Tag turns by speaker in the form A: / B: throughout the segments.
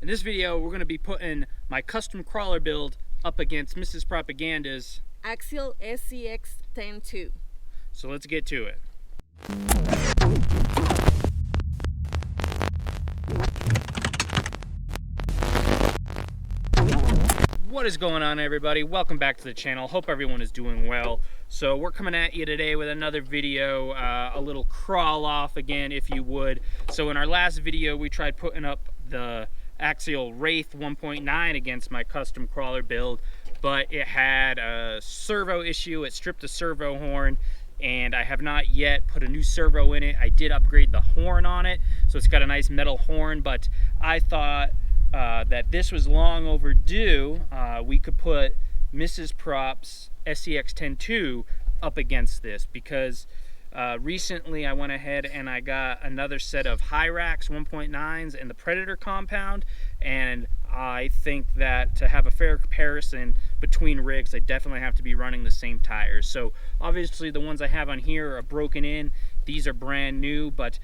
A: In this video, we're going to be putting my custom crawler build up against Mrs. Propaganda's
B: Axial Scx10ii.
A: So let's get to it. What is going on, everybody? Welcome back to the channel. Hope everyone is doing well. So we're coming at you today with another video, a little crawl off again, if you would. So in our last video, we tried putting up the Axial Wraith 1.9 against my custom crawler build, but it had a servo issue. It stripped the servo horn, and I have not yet put a new servo in it. I did upgrade the horn on it, so it's got a nice metal horn, but I thought that this was long overdue. We could put Mrs. Prop's Scx10ii up against this, because recently I went ahead and I got another set of Hyrax 1.9s and the Predator compound, and I think that to have a fair comparison between rigs, I definitely have to be running the same tires. So obviously the ones I have on here are broken in. These are brand new, but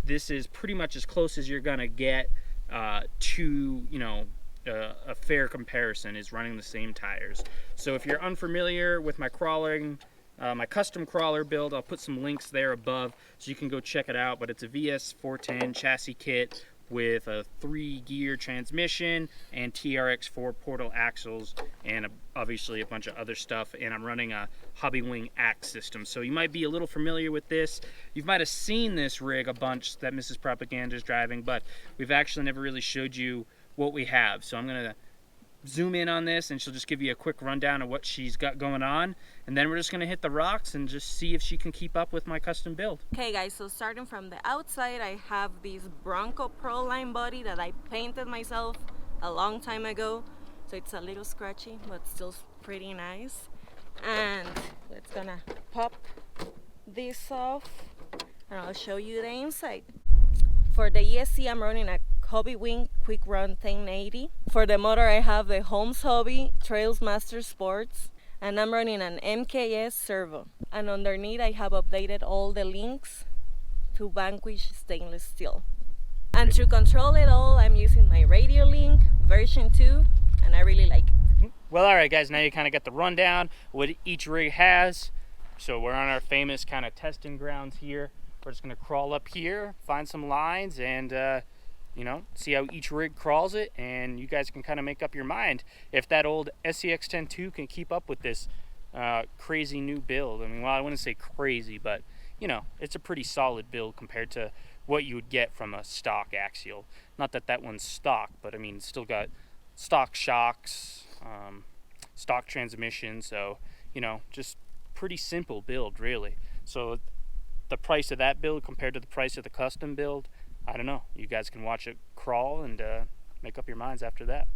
A: this is pretty much as close as you're gonna get to, you know, a fair comparison, is running the same tires. So if you're unfamiliar with my crawling, my custom crawler build, I'll put some links there above so you can go check it out. But it's a Vs410 chassis kit with a 3-gear transmission and Trx4 portal axles, and obviously a bunch of other stuff. And I'm running a Hobby Wing axe system, so you might be a little familiar with this. You might have seen this rig a bunch that Mrs. Propaganda is driving, but we've actually never really showed you what we have. So I'm gonna zoom in on this and she'll just give you a quick rundown of what she's got going on, and then we're just gonna hit the rocks and just see if she can keep up with my custom build.
B: Okay guys, so starting from the outside, I have this Bronco Pro Line body that I painted myself a long time ago, so it's a little scratchy but still pretty nice. And let's gonna pop this off and I'll show you the inside. For the ESC, I'm running a Hobby Wing Quick Run 1080. For the motor, I have the Holmes Hobby Trails Master Sports, and I'm running an MKS servo. And underneath, I have updated all the links to Vanquish stainless steel. And to control it all, I'm using my Radio Link version 2, and I really like it.
A: Well, all right, guys, now you kind of got the rundown what each rig has. So we're on our famous kind of testing grounds here. We're just gonna crawl up here, find some lines, and you know, see how each rig crawls it, and you guys can kind of make up your mind if that old Scx10ii can keep up with this crazy new build. I mean, well, I wouldn't say crazy, but you know, it's a pretty solid build compared to what you would get from a stock Axial. Not that that one's stock, but I mean, it's still got stock shocks, stock transmission, so you know, just pretty simple build, really. So the price of that build compared to the price of the custom build, I don't know. You guys can watch it crawl and make up your minds after that.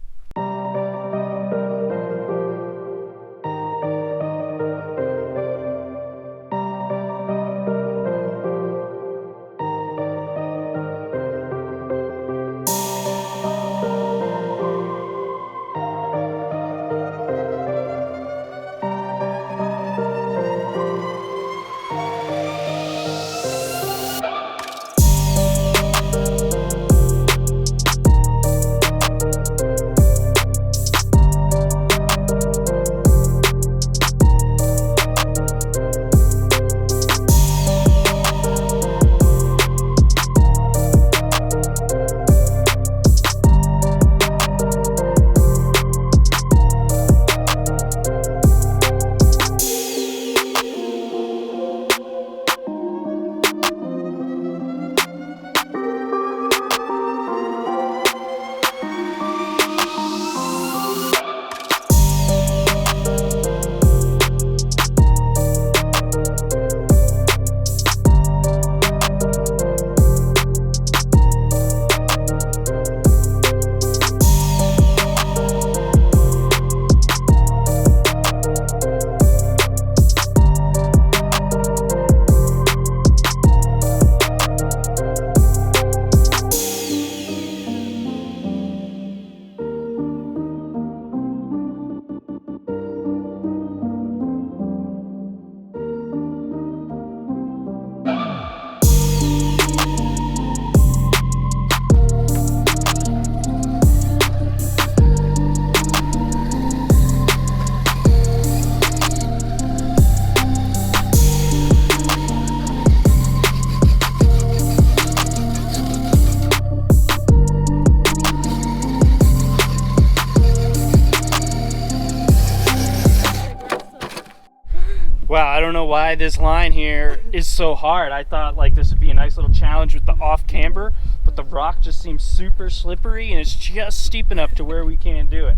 A: Wow, I don't know why this line here is so hard. I thought like this would be a nice little challenge with the off camber, but the rock just seems super slippery and it's just steep enough to where we can't do it.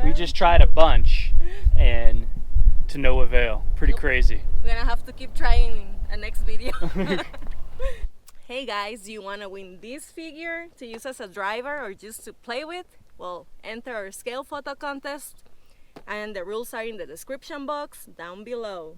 A: We just tried a bunch and to no avail. Pretty crazy.
B: We're gonna have to keep trying in a next video. Hey guys, do you want to win this figure to use as a driver or just to play with? Well, enter our scale photo contest, and the rules are in the description box down below.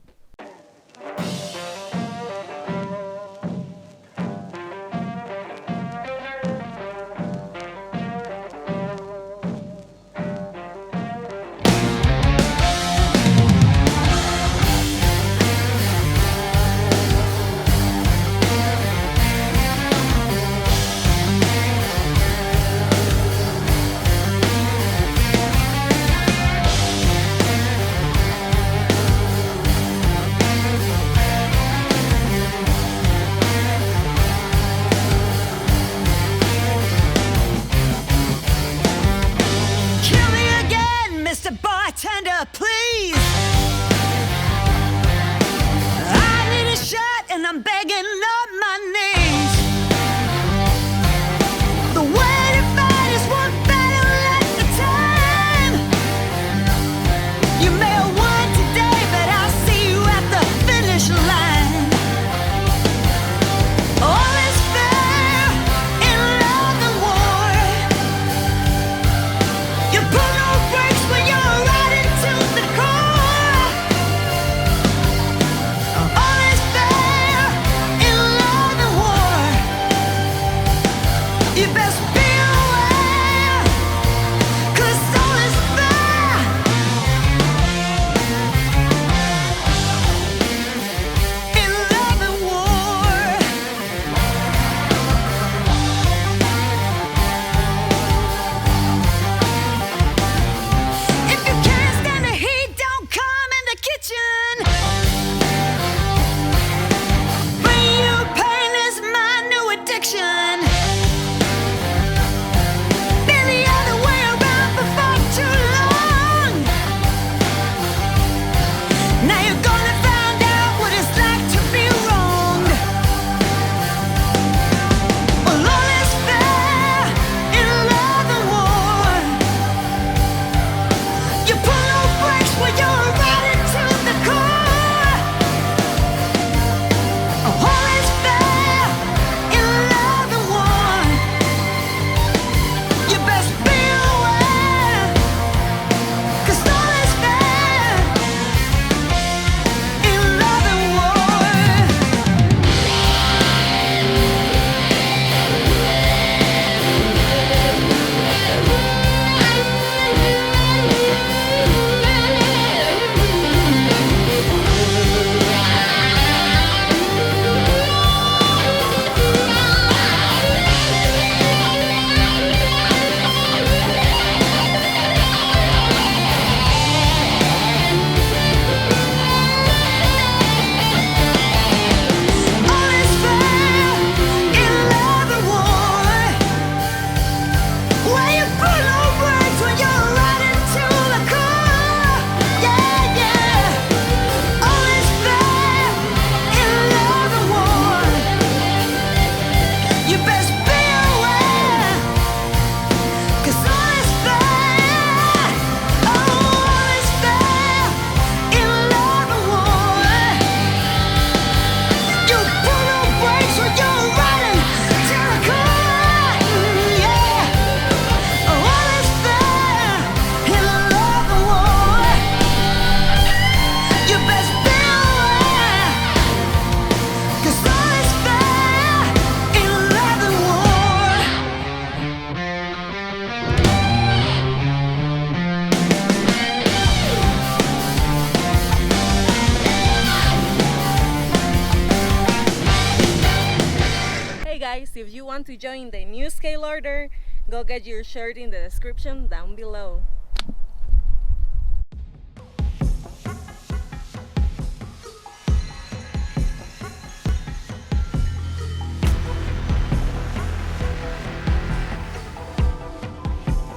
C: Bartender, please. I need a shot and I'm begging up my knees. The way to fight is one battle at a time. You may have won today, but I'll see you at the finish line. All is fair in love and war. You pull no brakes when you're riding to the core. All is fair in love and war. You best be aware, 'cause all is fair in love and war. If you can't stand the heat, don't come in the kitchen. Bring you pain is my new addiction. Been the other way around before too long. Now you're gonna find out what it's like to be wronged. Well, all is fair in love and war. You pull no brakes when you're riding to the core. All is fair in love and war. You best be aware, 'cause all is fair in love and war. All is fair in love and war. Where you pull no brakes when you're riding to the core. Yeah, yeah. All is fair in love and war. You best be aware, 'cause all is fair. All is fair in love and war. You pull no brakes when you're riding to the core. Yeah. All is fair in love and war. You best be aware, 'cause all is fair in love and war.
B: Hey guys, if you want to join the new scale order, go get your shirt in the description down below.